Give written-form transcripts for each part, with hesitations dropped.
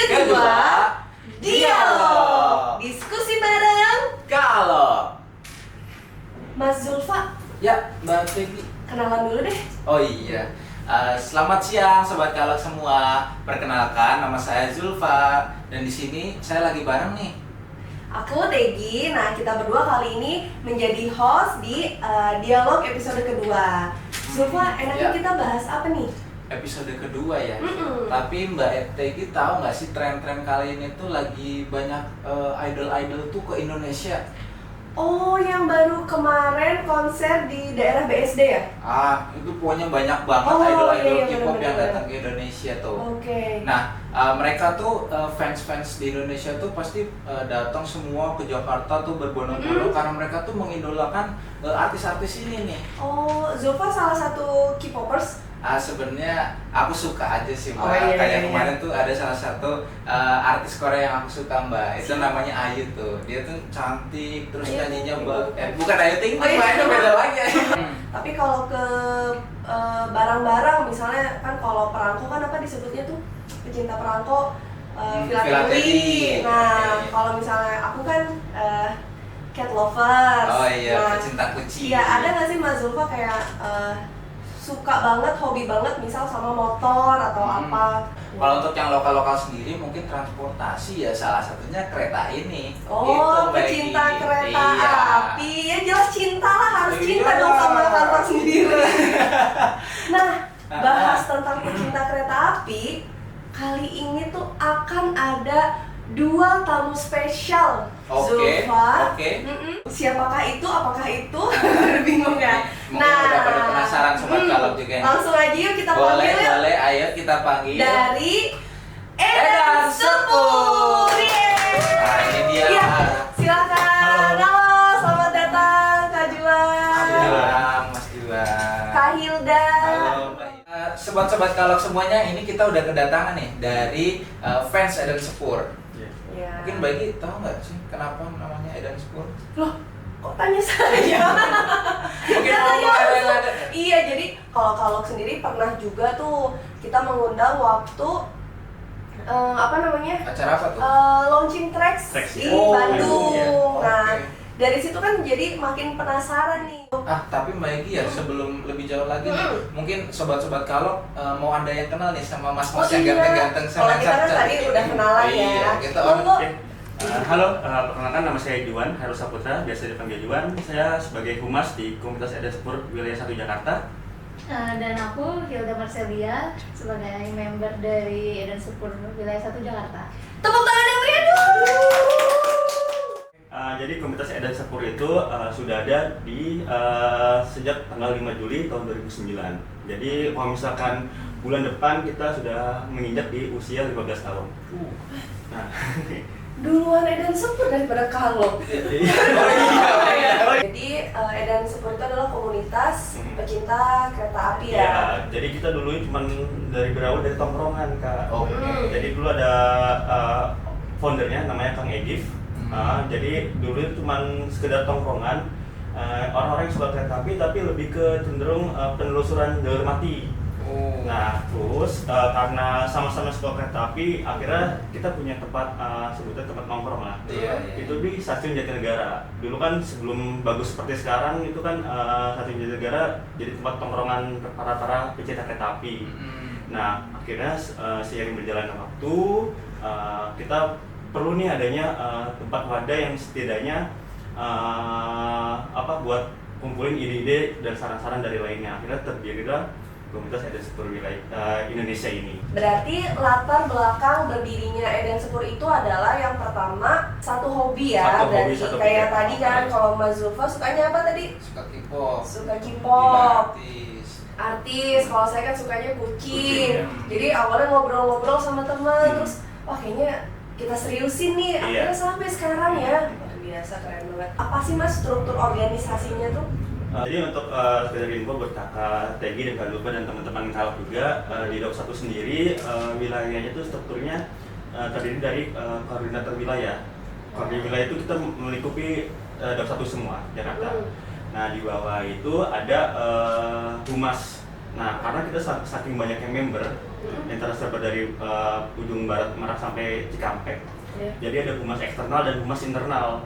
Kedua, dialog. Diskusi bareng Kalau Mas Zulfa. ya Mbak Peggy. Kenalan dulu deh. Oh iya. Selamat siang sobat Kalok semua. Perkenalkan, nama saya Zulfa dan di sini saya lagi bareng nih. Aku Tegi. Nah, kita berdua kali ini menjadi host di dialog episode kedua. Zulfa, enaknya Ya. kita bahas apa nih? Episode kedua ya. Mm-mm. Tapi Mbak Tegi tahu nggak sih tren-tren kali ini tuh lagi banyak idol-idol tuh ke Indonesia. Oh, yang baru kemarin konser di daerah BSD ya? Itu pokoknya banyak banget Oh, idol-idol iya, K-pop yang bener-bener. datang ke Indonesia tuh. Oke. Nah, mereka tuh fans-fans di Indonesia tuh pasti datang semua ke Jakarta tuh berbondong-bondong karena mereka tuh mengidolakan artis-artis ini nih. Oh, Zulfa salah satu K-popers. Sebenarnya aku suka aja sih Mbak. Oh, iya, Kayak iya. kemarin tuh ada salah satu artis Korea yang aku suka Mbak. Itu namanya Ayu tuh. Dia tuh cantik, terus Ayu nyanyinya Ting Ting. bukan Ayu Ting Ting, Oh, iya. Mbak, itu beda lagi. Tapi kalau ke barang-barang, misalnya kan kalau perangko kan apa disebutnya tuh, pecinta perangko, Filateli. filateli. Nah, Oke. kalau misalnya aku kan cat lovers. Oh iya, Nah, pecinta kucing. iya, ada nggak sih Mas Zulfa kayak suka banget, hobi banget misal sama motor atau apa? Kalau untuk yang lokal-lokal sendiri mungkin transportasi ya, salah satunya kereta ini. Oh, Gitu, Mbak pecinta Egy. kereta Iya. api. Ya jelas cinta lah, harus Iya. cinta dong sama kantor sendiri. Nah, bahas tentang pecinta kereta api, kali ini tuh akan ada dua tamu spesial. Oke, Zulfa. oke. Siapakah itu? Apakah itu? Bingung ya? Mungkin udah pada penasaran sobat Kalok juga nih. Langsung aja yuk kita Boleh, panggil yuk. boleh. Ayo kita panggil. Dari Edan Edan Sepur. Sepur. Yeay. Nah, ini dia. Iya, silakan. Halo, selamat datang Kak Juan, Juang, Mas Juang. Kak Hilda. Halo, Mbak. Sobat-sobat Kalok semuanya, ini kita udah kedatangan nih dari fans Edan Sepur. Ya. Mungkin Mbak Egy tahu nggak sih kenapa namanya Edan Sepur? Loh, kok tanya saya? Mungkin Nggak tanya ada yang langsung. ada. Iya, jadi kalau Kalok sendiri pernah juga tuh kita mengundang waktu apa namanya? Acara apa tuh? Launching tracks Tracks, di ya. Oh, Bandung. iya. Nah, Oke. dari situ kan jadi makin penasaran nih. Tapi Mbak Egy ya, sebelum lebih jauh lagi nih, mungkin sobat-sobat Kalok mau Anda yang kenal nih sama mas-mas yang iya. ganteng-ganteng sama Kalau yang kita kan cantik-cantik tadi ini. udah kenalan ya. Iya, kita Monggo. Oke. Halo, perkenalkan nama saya Juan Heru Saputra, biasa dipanggil Juan. Saya sebagai humas di Komunitas Edan Sepur Wilayah 1 Jakarta. Dan aku Hilda Marcelia sebagai member dari Edan Sepur Wilayah 1 Jakarta. Tepuk tangan yang meriah dong. Jadi Komunitas Edan Sepur itu sudah ada di sejak tanggal 5 Juli tahun 2009. Jadi kalau misalkan bulan depan kita sudah menginjak di usia 15 tahun. Nah, Duluan Edan Sepur daripada Kalok. iya. Jadi Edan Sepur itu adalah komunitas pecinta kereta api ya, ya. jadi kita dulu cuma berawal dari tongkrongan, Kak. Oke. Jadi dulu ada foundernya namanya Kang Egif. Jadi dulu itu cuma sekedar tongkrongan, orang-orang yang suka kereta api tapi lebih ke cenderung penelusuran jalur mati. Nah terus karena sama-sama suka kereta api, akhirnya kita punya tempat, sebutnya tempat nongkrong lah. Iya, iya. Itu di Stasiun Jatinegara. Dulu kan sebelum bagus seperti sekarang itu kan Stasiun Jatinegara jadi tempat tongkrongan para pecinta kereta api. Nah akhirnya seiring berjalannya waktu, kita perlu nih adanya tempat wadah yang setidaknya buat kumpulin ide-ide dan saran-saran dari lainnya. Akhirnya terdirilah Komunitas Edan Sepur Wilayah Indonesia ini. Berarti latar belakang berdirinya Edan Sepur itu adalah yang pertama satu hobi ya. Satu hobi, Berarti satu kayak hobi. tadi kan kalau Mas Zulfa sukanya apa tadi? Suka K-pop. Suka K-pop. Artis. Artis, kalau saya kan sukanya kucing. Kucing, ya. Jadi awalnya ngobrol-ngobrol sama teman, terus wah kayaknya kita seriusin nih. Akhirnya Iya. sampai sekarang ya. Luar biasa, keren banget. Apa sih Mas struktur organisasinya tuh? Jadi untuk sekedar info buat kakak Tegi dan Kak Lupa dan teman-teman Kalok juga, di Dok 1 sendiri wilayahnya itu strukturnya terdiri dari koordinator wilayah. Koordinator wilayah itu kita melingkupi Dok 1 semua, Jakarta. Nah di bawah itu ada humas. Nah karena kita saking banyaknya member, lintasan server dari ujung barat Merak sampai Cikampek. Jadi ada humas eksternal dan humas internal.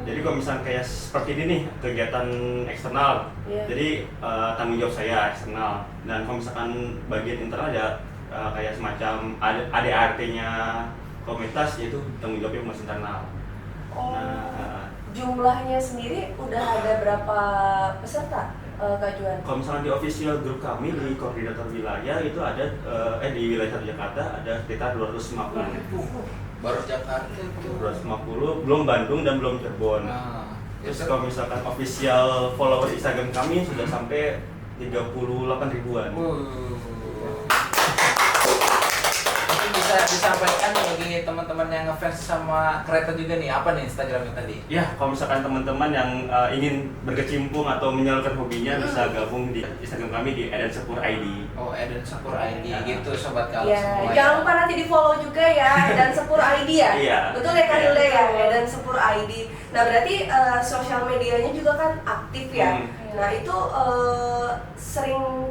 Jadi kalau misalnya kayak seperti ini nih, kegiatan eksternal, jadi tanggung jawab saya eksternal. Dan kalau misalkan bagian internal ya kayak semacam ADART-nya komunitas, yaitu tanggung jawabnya humas internal. Jumlahnya sendiri udah ada berapa peserta, Kak Juan? Kalau misalnya di official grup kami di koordinator wilayah itu ada di wilayah Jakarta ada sekitar 250. Baru Jakarta itu 250, belum Bandung dan belum Cirebon. Terus kalau misalkan official follower Instagram kami sudah sampai 38 ribuan. Bisa disampaikan bagi teman-teman yang ngefans sama kereta juga nih, apa nih Instagramnya tadi? Ya, kalau misalkan teman-teman yang ingin berkecimpung atau menyalurkan hobinya bisa gabung di Instagram kami di Eden Sepur ID. Oh, Eden Sepur ID gitu sobat kalau Ya, semua. jangan lupa nanti di follow juga ya Eden Sepur ID ya. Iya. Betul ya Kak Hilda ya, Eden Sepur ID. Nah berarti sosial medianya juga kan aktif ya. Nah itu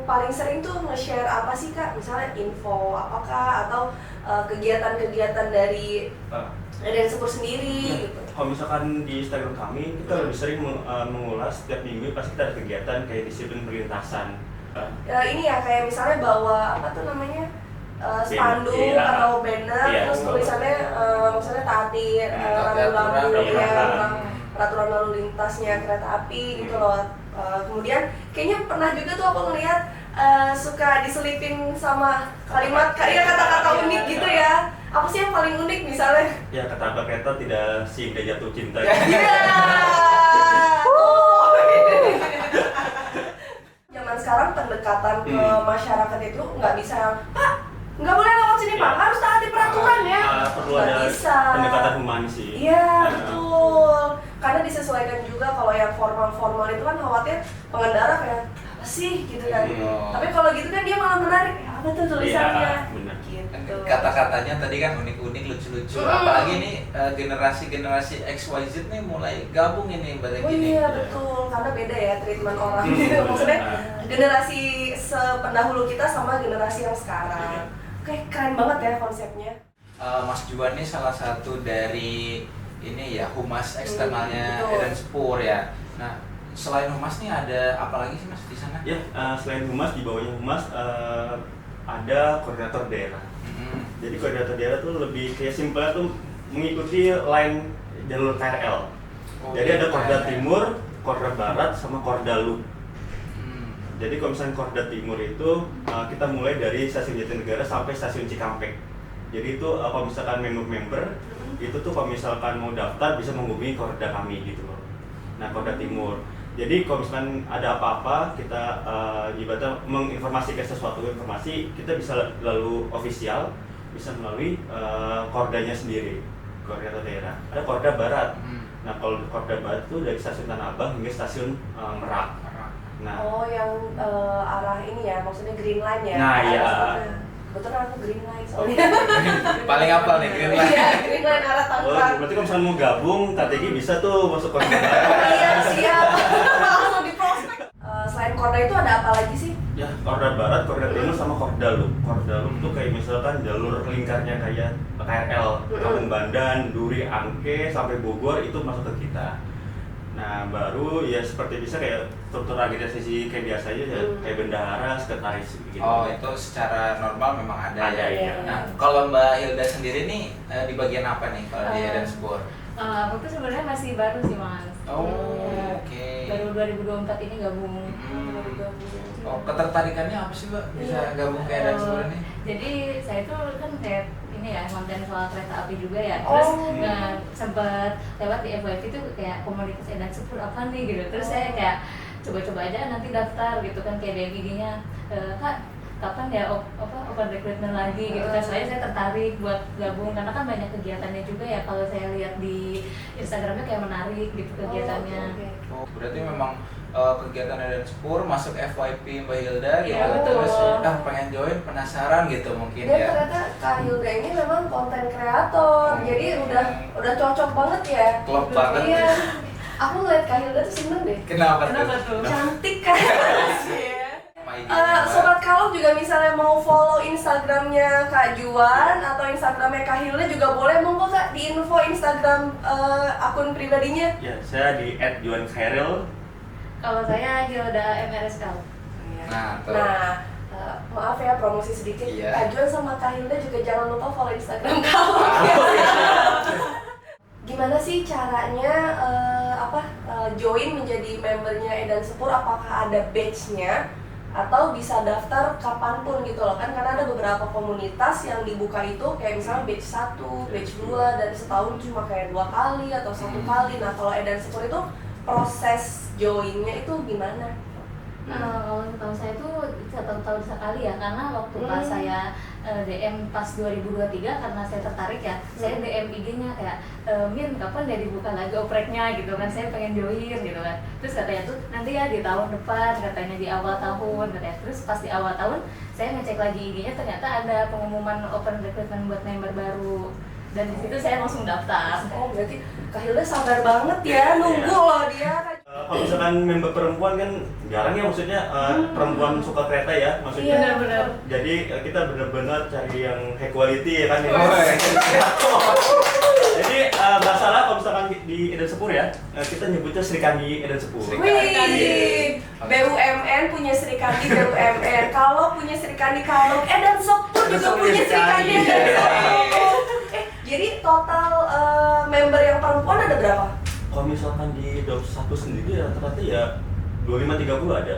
paling sering tuh nge-share apa sih Kak? Misalnya info apakah atau kegiatan-kegiatan dari Eden Sepur sendiri gitu. Kalau misalkan di Instagram kami kita lebih sering mengulas setiap minggu pasti kita ada kegiatan kayak disiplin perlintasan. Ini ya kayak misalnya bawa apa tuh namanya spanduk atau banner, terus tulisannya misalnya taati rambu-rambu ya, peraturan lalu lintasnya kereta api gitu loh. Kemudian kayaknya pernah juga tuh aku ngeliat suka diselipin sama kalimat kayak kata-kata unik gitu ya. Apa sih yang paling unik misalnya? Ya, kata Abah Kereta tidak sehingga jatuh cinta. Zaman sekarang pendekatan ke masyarakat itu nggak bisa, Pak, nggak boleh lewat sini Pak, harus taati peraturan ya. Perlu Nggak ada bisa. pendekatan humanis sih. Iya, betul. Karena disesuaikan juga kalau yang formal-formal itu kan khawatir pengendara kayak apa sih gitu kan. Tapi kalau gitu kan dia malah menarik. Apa tuh tulisannya? Iya, benar. Gitu. Kata-katanya tadi kan unik-unik, lucu-lucu. Apalagi nih generasi-generasi XYZ nih mulai gabung ini pada Oh gini. iya betul, karena beda ya treatment orang gitu. Maksudnya generasi sependahulu kita sama generasi yang sekarang. Oke, keren banget ya konsepnya. Mas Juan nih salah satu dari ini ya humas eksternalnya betul. Eden Sepur ya. Nah, selain humas nih ada apa lagi sih Mas di sana? Ya, selain humas, di bawahnya humas ada koordinator daerah. Jadi koordinator daerah tuh lebih kayak simpelnya tuh mengikuti line jalur KRL. Jadi ada Korda Timur, Korda Barat, sama Korda Loop. Jadi kalau misalnya Korda Timur itu kita mulai dari stasiun Jatinegara sampai stasiun Cikampek. Jadi itu kalau misalkan member itu tuh kalau misalkan mau daftar bisa menghubungi Korda kami gitu loh. Nah, Korda Timur. Jadi kalau misalkan ada apa-apa kita ibaratnya menginformasikan sesuatu informasi, kita bisa lalu official, bisa melalui Kordanya sendiri, koordinator daerah. Ada Korda Barat. Nah, kalau Korda Barat itu dari stasiun Tanah Abang hingga stasiun Merak. Nah, Oh yang arah ini ya, maksudnya Green Line ya? Nah, iya. Betul aku Green Line soalnya. Paling apa nih Green Line? Iya, Green Line arah Tangerang. berarti kalau misalnya mau gabung, KTG bisa tuh masuk Korda Oh Barat. iya, siap. Langsung di prospek. Selain Korda itu ada apa lagi sih? Ya, Korda Barat, Korda Timur, sama Korda Loop. Korda Loop tuh kayak misalkan jalur lingkarnya kayak KRL, Kampung Bandan, Duri, Angke, sampai Bogor itu masuk ke kita. Nah, baru ya seperti bisa kayak struktur organisasi kayak biasa aja ya, kayak bendahara, sekretaris gitu. Oh, itu secara normal memang ada Ada, ya. iya. Nah, kalau Mbak Hilda sendiri nih di bagian apa nih kalau di Eden Sepur? Aku tuh sebenarnya masih baru sih Mas. Oh, Ya, oke. Baru 2024 ini gabung. Oh, ketertarikannya apa sih Mbak bisa gabung ke Eden Sepur ini? Jadi saya tuh kan kayak ini ya konten soal kereta api juga ya. Terus sempat lewat di FYP itu kayak komunitas Eden Sepur apa nih gitu. Terus saya kayak coba-coba aja nanti daftar gitu kan kayak DM IG-nya, Kak kapan ya open recruitment lagi gitu kan. Saya tertarik buat gabung karena kan banyak kegiatannya juga ya, kalau saya lihat di Instagramnya kayak menarik gitu kegiatannya. Oh, berarti memang kegiatan Eden Sepur masuk FYP Mbak Hilda gitu. Iya, betul. Terus pengen join, penasaran gitu mungkin Dan ya. ternyata Kak Hilda ini memang konten kreator, jadi udah cocok banget ya. Klop banget. Iya. Aku ngeliat Kak Hilda tuh seneng deh. Kenapa Kenapa tuh? tuh? Cantik kan? Sobat Kalong juga misalnya mau follow Instagramnya Kak Juan atau Instagramnya Kak Hilda juga boleh, monggo Kak di info Instagram akun pribadinya. Ya, saya di @juankhairil. Kalau saya Hilda MRSK. Nah, Maaf ya promosi sedikit. Iya. Kak Juan sama Kak Hilda juga jangan lupa follow Instagram Kalong. Gimana sih caranya join menjadi membernya Edan Sepur? Apakah ada badge-nya atau bisa daftar kapanpun gitu loh kan, karena ada beberapa komunitas yang dibuka itu kayak misalnya batch 1, batch 2 dan setahun cuma kayak 2 kali atau 1 kali. Nah kalau Edan Sepur itu proses joinnya itu gimana? Kalau tahu saya itu 1 tahun sekali ya, karena waktu pas saya DM pas 2023 karena saya tertarik ya, saya DM IG-nya kayak Min kapan ya dibuka lagi opreknya gitu kan, saya pengen join gitu kan. Terus katanya tuh nanti ya di tahun depan, katanya di awal tahun katanya. Terus pas di awal tahun saya ngecek lagi IG-nya, ternyata ada pengumuman open recruitment buat member baru. Dan di situ saya langsung daftar. Oh berarti Kak Hilda sabar banget ya nunggu loh dia. Kalau misalkan member perempuan kan jarang ya, maksudnya perempuan suka kereta ya, maksudnya. Benar-benar. Jadi kita benar-benar cari yang high quality ya kan. Jadi nggak salah kalau misalkan di Edan Sepur ya, kita nyebutnya Sri Kandi Edan Sepur. Wih, BUMN punya Sri Kandi BUMN. Kalau punya Sri Kandi Kalong, Edan Sepur juga punya Sri Kandi Edan Sepur. Jadi total member yang perempuan ada berapa? Kalau misalkan di Dop 1 sendiri rata-rata ya 25-30 ada.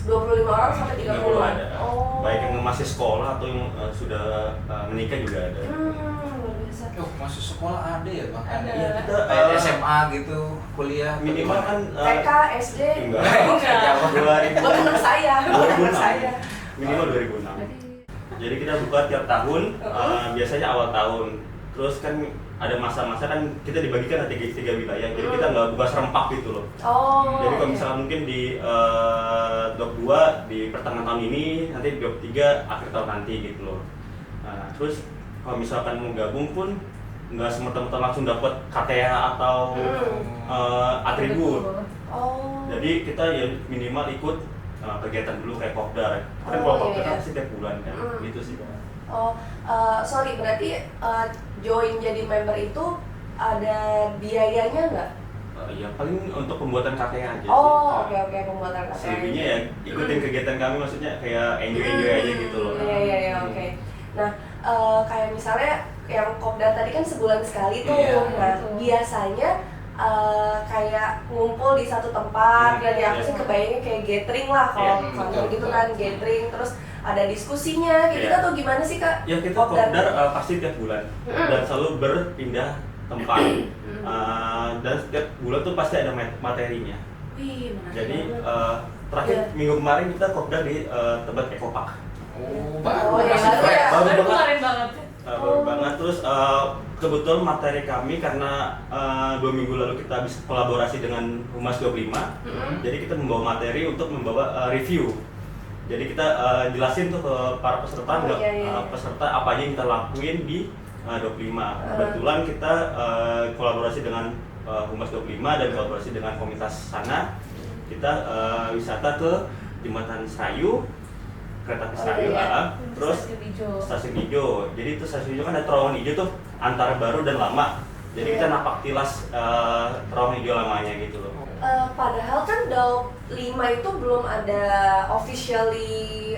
25 orang sampai 30 ada. Oh. Baik yang masih sekolah atau yang sudah menikah juga ada. Luar biasa. Masuk sekolah ada ya Bang? Ada. Iya, kita Kayak SMA gitu, kuliah minimal kan TK, SD. enggak. Enggak. Buat anak saya, buat anak saya. Minimal 2006. Jadi kita buka tiap tahun, biasanya awal tahun. Terus kan ada masa-masa kan kita dibagikan ada tiga wilayah, jadi kita nggak buka serempak gitu loh. Oh. Jadi kalau misalnya mungkin di Dok 2 di pertengahan tahun ini, nanti di Dok 3 akhir tahun nanti gitu loh. Nah, terus kalau misalkan mau gabung pun nggak semerta-merta langsung dapat KTA atau atribut. Oh. Jadi kita ya minimal ikut kegiatan dulu kayak kopdar. Kan kalau kopdar kan setiap bulan kan, gitu sih. Oh, sorry, berarti join jadi member itu ada biayanya nggak? Ya paling untuk pembuatan KTA aja sih. Oh, oke, pembuatan KTA. Selebihnya ya ikutin kegiatan kami, maksudnya kayak enjoy aja gitu loh. Iya, oke. Nah, kayak misalnya yang kopdar tadi kan sebulan sekali tuh. Iya, Nah, biasanya kayak ngumpul di satu tempat, dan aku sih kebayangnya kayak gathering lah kalau gitu kan, gathering terus ada diskusinya kayak gitu atau gimana sih Kak? Ya kita kopdar pasti tiap bulan dan selalu berpindah tempat. Dan setiap bulan tuh pasti ada materinya. Wih, menarik. Jadi terakhir minggu kemarin kita kopdar di tempat Ekopark. Oh, Oh, ya, masih baru fresh. ya. Baru banget. Kemarin banget. Baru banget. Terus kebetulan materi kami karena 2 minggu lalu kita habis kolaborasi dengan Humas 25. Jadi kita membawa materi untuk membawa review. Jadi kita jelasin tuh ke para peserta, peserta apa aja yang kita lakuin di 25. Kebetulan kita kolaborasi dengan Humas 25 dan kolaborasi dengan komunitas sana. Kita wisata ke Jembatan Serayu, kereta api Serayu, terus stasiun hijau. Jadi itu stasiun hijau kan ada terowongan hijau tuh antara baru dan lama. Jadi kita napak tilas terowongan hijau lamanya gitu loh. Padahal kan Daup 5 itu belum ada officially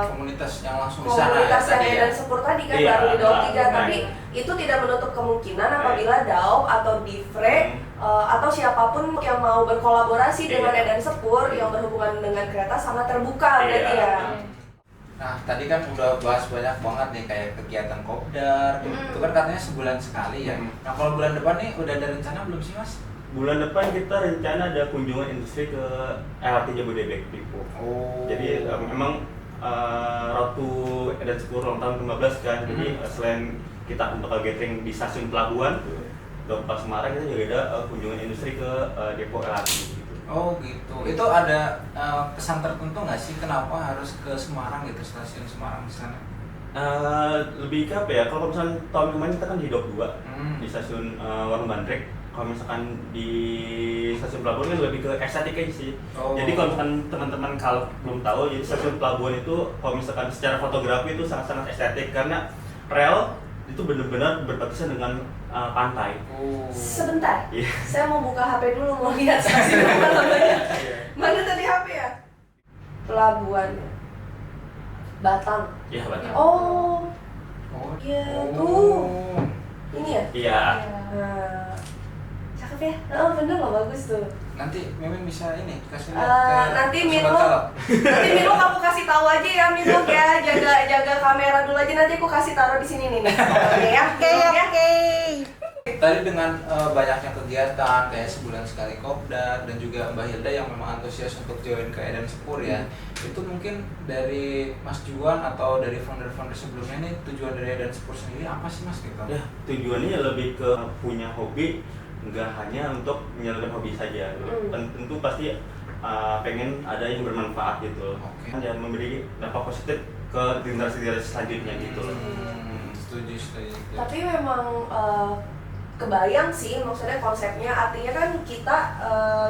komunitas yang langsung di sana komunitas ya, yang tadi ya? Edan Sepur tadi kan, Iya, baru di Daup 3, nah, tapi itu tidak menutup kemungkinan apabila Daup atau Divre atau siapapun yang mau berkolaborasi dengan Edan Sepur yang berhubungan dengan kereta sangat terbuka berarti ya. Nah, tadi kan udah bahas banyak banget nih kayak kegiatan kopdar, itu kan katanya sebulan sekali ya. Nah, kalau bulan depan nih udah ada rencana belum sih Mas? Bulan depan kita rencana ada kunjungan industri ke LRT Jabodebek Pipo. Oh. Jadi memang Ratu Edan Sepur ulang tahun ke-15 kan. Jadi selain kita bakal gathering di stasiun pelabuhan Daup Semarang, kita juga ada kunjungan industri ke depo LRT gitu. Oh gitu. Itu ada kesan tertentu nggak sih kenapa harus ke Semarang gitu, stasiun Semarang di sana? Lebih ke apa ya? Kalau misalnya tahun kemarin kita kan di Daup 2 di stasiun Warung Bandrek. Kalau misalkan di stasiun pelabuhan kan lebih ke estetik aja sih. Oh. Jadi kalau misalkan teman-teman kalau belum tahu, jadi stasiun pelabuhan itu kalau misalkan secara fotografi itu sangat-sangat estetik karena rel itu benar-benar berbatasan dengan pantai. Oh. Sebentar, Iya. saya mau buka HP dulu, mau lihat stasiun apa namanya. Mana tadi HP ya? Pelabuhan Batang. Iya, Batam. Oh, Oh. iya tuh. Ini ya? Iya. Nah, cakep ya? Oh, bener loh, bagus tuh. Nanti Mimin bisa ini kasih lihat ke Nanti Sobat Milo, Kalok. nanti Milo kamu kasih tahu aja ya Milo ya, jaga kamera dulu aja, nanti aku kasih taruh di sini nih. Oke. Tadi dengan banyaknya kegiatan kayak sebulan sekali kopdar dan juga Mbak Hilda yang memang antusias untuk join ke Edan Sepur ya, itu mungkin dari Mas Juan atau dari founder-founder sebelumnya nih tujuan dari Edan Sepur sendiri apa sih Mas gitu? Ya, tujuannya lebih ke punya hobi, nggak hanya untuk menyalurkan hobi saja. Tentu pasti pengen ada yang bermanfaat gitu, dan memberi dampak positif ke generasi selanjutnya gitu. Setuju. Tapi memang kebayang sih, maksudnya konsepnya, artinya kan kita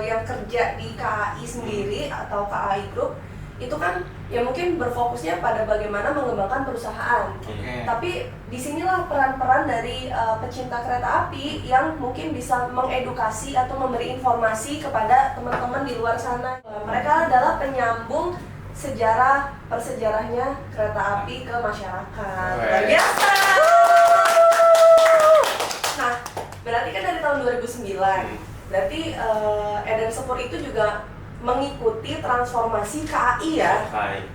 yang kerja di KAI sendiri atau KAI Group itu kan ya mungkin berfokusnya pada bagaimana mengembangkan perusahaan. Tapi disinilah peran-peran dari pecinta kereta api yang mungkin bisa mengedukasi atau memberi informasi kepada teman-teman di luar sana. Mereka adalah penyambung persejarahnya kereta api ke masyarakat. Luar biasa. Nah, berarti kan dari tahun 2009. Berarti Edan Sepur itu juga mengikuti transformasi KAI ya.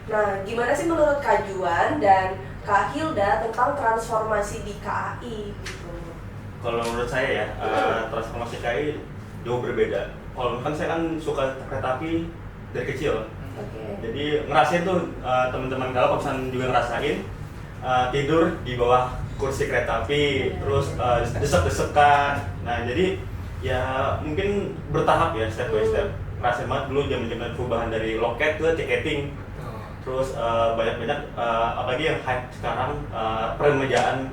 Nah, gimana sih menurut Kak Juan dan Kak Hilda tentang transformasi di KAI gitu? Kalau menurut saya ya, transformasi KAI jauh berbeda. Kalau kan saya kan suka kereta api dari kecil. Jadi ngerasain tuh teman-teman kalau misalnya juga ngerasain tidur di bawah kursi kereta api, terus desek-desekan. Nah, jadi ya mungkin bertahap ya, step by step. Ngerasain banget dulu zaman-zaman perubahan dari loket ke tiketing. Terus banyak-banyak apalagi yang hype sekarang peremajaan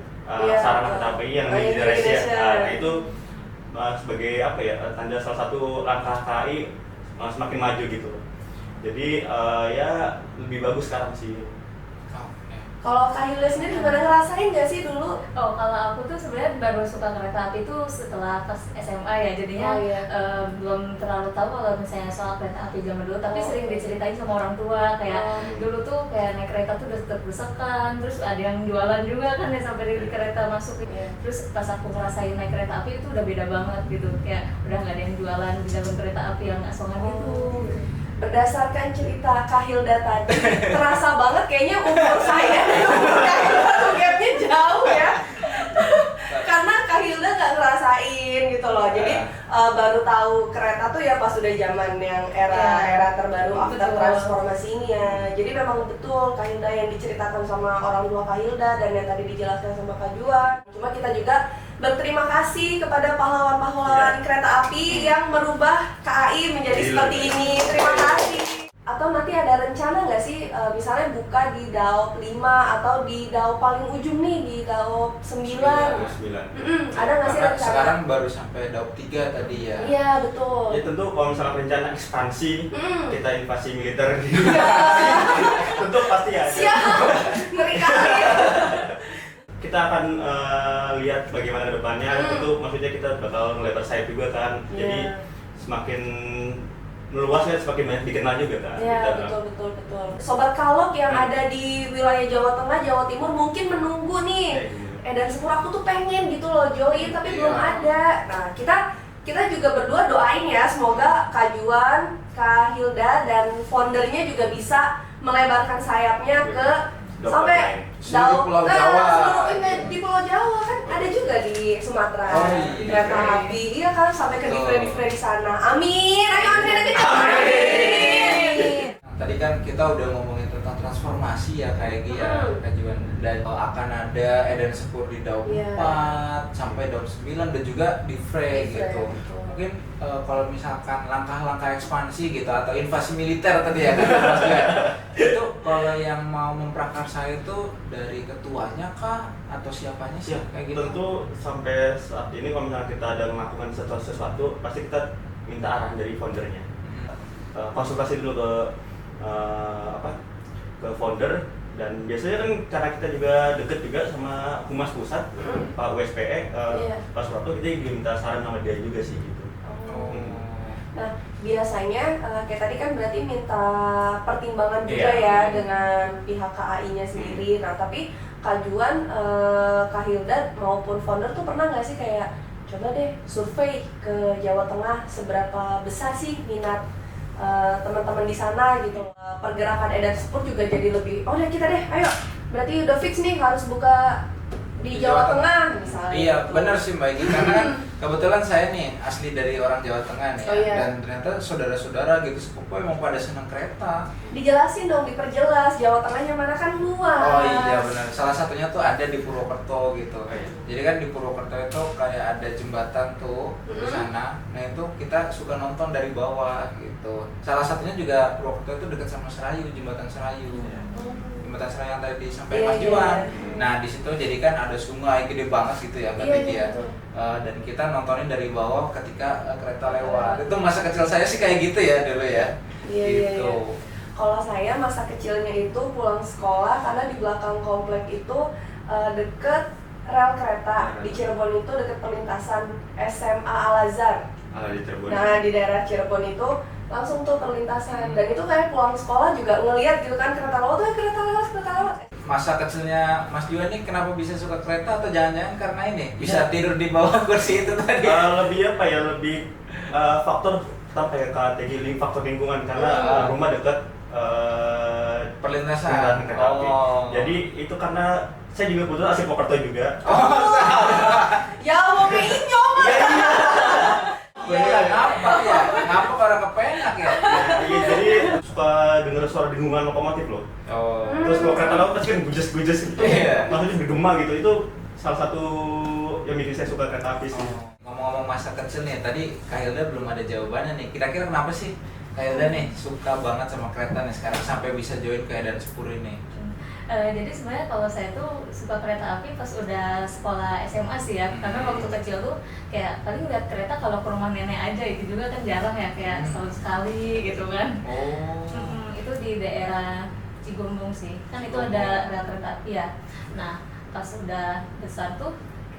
sarana kereta api yang di Indonesia. Nah, itu sebagai apa ya, tanda salah satu langkah KAI semakin maju gitu. Jadi ya lebih bagus sekarang sih. Kalau Kak Hilda sendiri gimana, ngerasain nggak sih dulu? Oh, kalau aku tuh sebenarnya baru suka kereta api tuh setelah pas SMA ya, jadinya belum terlalu tahu kalau misalnya soal kereta api zaman dulu, tapi sering diceritain sama orang tua kayak dulu tuh kayak naik kereta tuh udah terdesak-desakan, terus ada yang jualan juga kan ya sampai di kereta masuk. Terus pas aku ngerasain naik kereta api itu udah beda banget gitu, kayak udah nggak ada yang jualan di dalam kereta api yang asongan itu. Berdasarkan cerita Kak Hilda tadi, terasa banget kayaknya umur saya dan umur Kak Hilda tuh gapnya jauh ya. Karena Kak Hilda nggak ngerasain gitu loh, jadi baru tahu kereta tuh ya pas udah zaman yang era terbaru after transformasi ini ya. Jadi memang betul Kak Hilda yang diceritakan sama orang tua Kak Hilda dan yang tadi dijelaskan sama Kak Juan. Cuma kita juga berterima kasih kepada pahlawan-pahlawan kereta api yang merubah KAI menjadi seperti ini. Terima kasih. Atau nanti ada rencana nggak sih, misalnya buka di Daop 5 atau di Daop paling ujung nih, di Daop 9? Ada nggak sih rencana? Sekarang baru sampai Daop 3 tadi ya. Iya, betul. Ya tentu kalau misalnya rencana ekspansi, kita invasi militer di tentu pasti ada. Siap, ngeri kali. Kita akan lihat bagaimana ke depannya. Tentu maksudnya kita bakal melebar sayap juga kan. Jadi semakin meluas kan, semakin banyak dikenal juga kan. Iya, betul. Sobat Kalok yang ada di wilayah Jawa Tengah, Jawa Timur mungkin menunggu nih. Edan Sepur aku tuh pengen gitu loh join, tapi belum ada. Nah, kita juga berdua doain ya, semoga Kak Juan, Kak Hilda dan foundernya juga bisa melebarkan sayapnya ke sampai seluruh Pulau Jawa. Di Pulau Jawa kan ada juga di Sumatera. Iya. Kereta api, iya kan, sampai ke Divre di sana. Amin. Ayo Amin. Tadi kan kita udah ngomongin tentang transformasi ya kayak Kak Juan, dan akan ada Edan Sepur di Daop 4 sampai Daop 9 dan juga di Divre gitu. Mungkin kalau misalkan langkah-langkah ekspansi gitu atau invasi militer tadi ya kan Mas Juan, itu kalau yang mau memprakarsa itu dari ketuanya kah atau siapanya sih? Ya, kayak gitu. tentu sampai saat ini kalau misalnya kita ada melakukan sesuatu pasti kita minta arahan dari foundernya. Konsultasi dulu ke ke founder, dan biasanya kan karena kita juga deket juga sama humas pusat, Pak USPE, Pak Suprapto, kita juga minta saran sama dia juga sih gitu. Nah, biasanya kayak tadi kan berarti minta pertimbangan juga ya dengan pihak KAI-nya sendiri. Nah, tapi Kak Juan, Kak Hilda maupun founder tuh pernah nggak sih kayak coba deh survei ke Jawa Tengah seberapa besar sih minat teman-teman di sana gitu. Pergerakan Edan Sport juga jadi lebih, oh ya kita deh, ayo berarti udah fix nih harus buka di Jawa Tengah misalnya. Iya, gitu. benar sih Mbak Egi, karena kan kebetulan saya nih asli dari orang Jawa Tengah nih, dan ternyata saudara-saudara gitu sepupu emang pada senang kereta. Dijelasin dong, diperjelas Jawa Tengahnya mana kan luas. Oh iya benar, salah satunya tuh ada di Purwokerto gitu. Jadi kan di Purwokerto itu kayak ada jembatan tuh di sana. Nah itu kita suka nonton dari bawah gitu. Salah satunya juga Purwokerto itu dekat sama Serayu, jembatan Serayu. Jembatan Serayu yang tadi disampaikan Mas Juan. Nah di situ jadi kan ada sungai gede banget gitu ya Mbak Titi ya. Dan kita nontonin dari bawah ketika kereta lewat. Itu masa kecil saya sih kayak gitu ya dulu ya. Gitu. Kalau saya masa kecilnya itu pulang sekolah karena di belakang komplek itu deket rel kereta. Di Cirebon itu deket perlintasan SMA Al-Azhar. Nah di daerah Cirebon itu langsung tuh perlintasan, dan itu kayak pulang sekolah juga ngelihat gitu kan kereta lewat, kereta lewat. Masa kecilnya Mas Juan ini kenapa bisa suka kereta, atau jangan-jangan karena ini bisa tidur di bawah kursi itu tadi? Lebih apa ya, lebih faktor kayak KTG faktor lingkungan, karena rumah dekat perlintasan kereta api. Jadi itu karena saya juga kebetulan asli Purwokerto juga. Ya mau ngenyong. Beneran ngapa ya? Ngapa karena kepenak ya? Iya, jadi suka denger suara dengungan lokomotif loh. Terus kalau kereta lewat pasti kan gujes-gujes gitu. Maksudnya bergema gitu. Itu salah satu yang bikin saya suka kereta api sih. Ngomong-ngomong masa kecil nih, tadi Kak Hilda belum ada jawabannya nih. Kira-kira kenapa sih Kak Hilda nih suka banget sama kereta nih sekarang sampai bisa join ke Edan Sport ini? Jadi sebenarnya kalau saya tuh suka kereta api pas udah sekolah SMA sih ya, karena waktu kecil tuh kayak paling lihat kereta kalau ke rumah nenek aja, itu juga kan jarang ya, kayak setahun sekali gitu kan. Itu di daerah Cigombong sih, kan itu ada rel kereta api ya. Nah pas udah besar tuh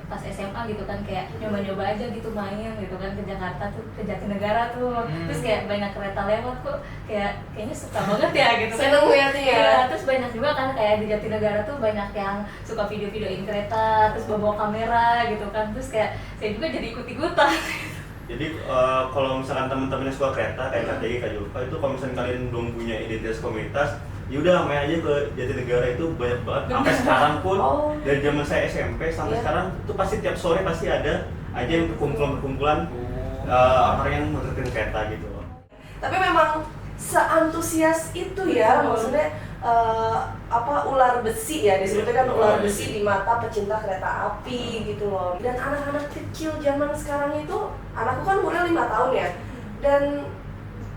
pas SMA gitu kan kayak nyoba-nyoba aja gitu main gitu kan ke Jakarta tuh, ke Jatinegara tuh. Terus kayak banyak kereta lewat kok, kayaknya suka banget ya gitu kan. Seneng liatnya ya. Terus banyak juga kan kayak di Jatinegara tuh banyak yang suka video-videoin kereta, terus bawa kamera gitu kan. Terus kayak saya juga jadi ikut-ikutan. Jadi kalau misalkan teman-teman yang suka kereta kayak KTG, Kak Julfa, itu kalau misalkan kalian belum punya identitas komunitas, yaudah main aja ke Jatinegara, itu banyak banget. Sampai sekarang pun dari zaman saya SMP sampai sekarang itu pasti tiap sore pasti ada aja yang perkumpulan orang yang ngeretin kereta gitu loh. Tapi memang seantusias itu ya, maksudnya ular besi ya, disebutnya kan ular besi di mata pecinta kereta api gitu loh. Dan anak-anak kecil zaman sekarang itu, anakku kan umurnya 5 tahun ya, dan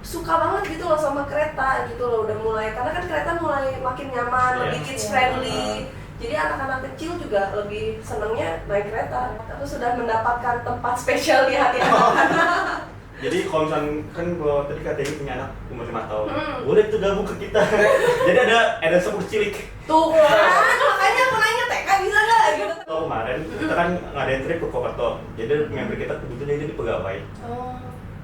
suka banget gitu loh sama kereta gitu loh, udah mulai, karena kan kereta mulai makin nyaman, lebih kids friendly. Jadi anak-anak kecil juga lebih senengnya naik kereta. Aku sudah mendapatkan tempat spesial di hati anak-anak. Jadi kalau misalkan kan kalau tadi KTG punya anak umur 5 tahun, boleh tuh gabung ke kita. Jadi ada sepur cilik. Tuh kan, makanya aku nanya TK bisa nggak gitu. Kemarin kita kan ngadain trip ke Purwokerto. Jadi member kita kebetulan jadi pegawai.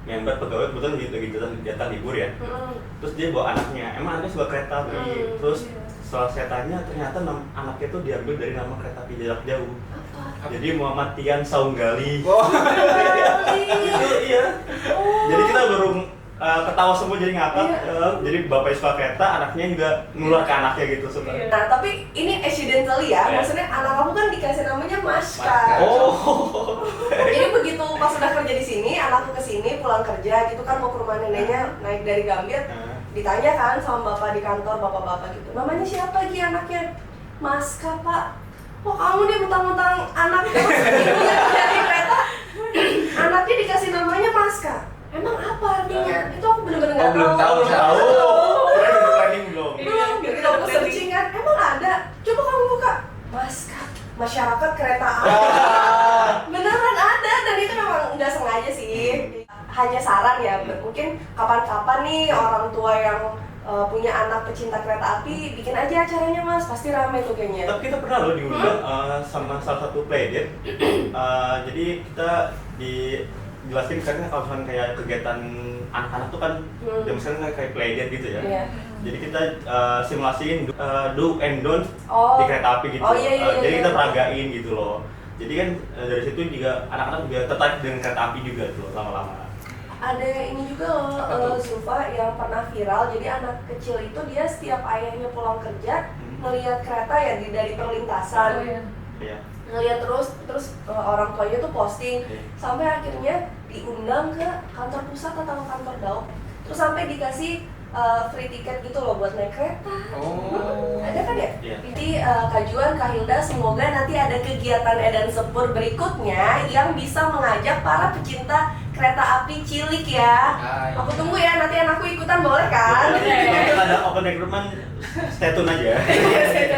Member pegawai kebetulan lagi jatah libur ya. Terus dia bawa anaknya. Emang anaknya suka kereta api. Terus setelah saya tanya, ternyata anaknya tuh diambil dari nama kereta api jarak jauh. Jadi Muhammad Tian Saunggali. Itu iya. Jadi kita baru ketawa semua jadi ngakak. Jadi bapaknya suka kereta, anaknya juga nular ke anaknya gitu suka. Nah tapi ini accidentally ya, maksudnya anak kamu kan dikasih namanya Maska. Jadi begitu pas udah kerja di sini, anakku kesini pulang kerja gitu kan mau ke rumah neneknya naik dari Gambir, ditanya kan sama bapak di kantor, bapak-bapak gitu, namanya siapa lagi anaknya? Maska Pak. Wah kamu nih mentang-mentang anak terus dari kereta, anaknya dikasih namanya Maska. Emang apa artinya? Itu aku bener-bener nggak tahu. Belum tahu. Udah planning belum? Belum. Begitu aku searching kan, emang ada. Coba kamu buka. Maska, masyarakat kereta api. Beneran ada, dan itu memang nggak sengaja sih. hanya saran ya, mungkin kapan-kapan nih orang tua yang punya anak pecinta kereta api, bikin aja acaranya Mas, pasti rame tuh kayaknya. Tapi kita pernah loh diundang sama salah satu playdate. Jadi kita dijelasin karena kalau misalnya kayak kegiatan anak-anak tuh kan, ya misalnya kayak playdate gitu ya. Iya. Jadi kita simulasiin do and don't Oh. di kereta api gitu. Iya, Jadi iya. kita peragain gitu loh. Jadi kan dari situ juga anak-anak juga tertarik dengan kereta api juga tuh lama-lama. Ada ini juga loh, Zulfa yang pernah viral. Jadi anak kecil itu dia setiap ayahnya pulang kerja ngelihat kereta ya dari perlintasan. Iya. Ngelihat terus orang tuanya tuh posting sampai akhirnya diundang ke kantor pusat atau kantor daup. Terus sampai dikasih free tiket gitu loh buat naik kereta. Oh. Ada kan ya? Iya. Jadi Kak Juan, Kak Hilda, semoga nanti ada kegiatan Edan Sepur berikutnya yang bisa mengajak para pecinta kereta api cilik ya. Aku tunggu ya, nanti anakku ikutan boleh kan? Kita ada open recruitment, stay tune aja.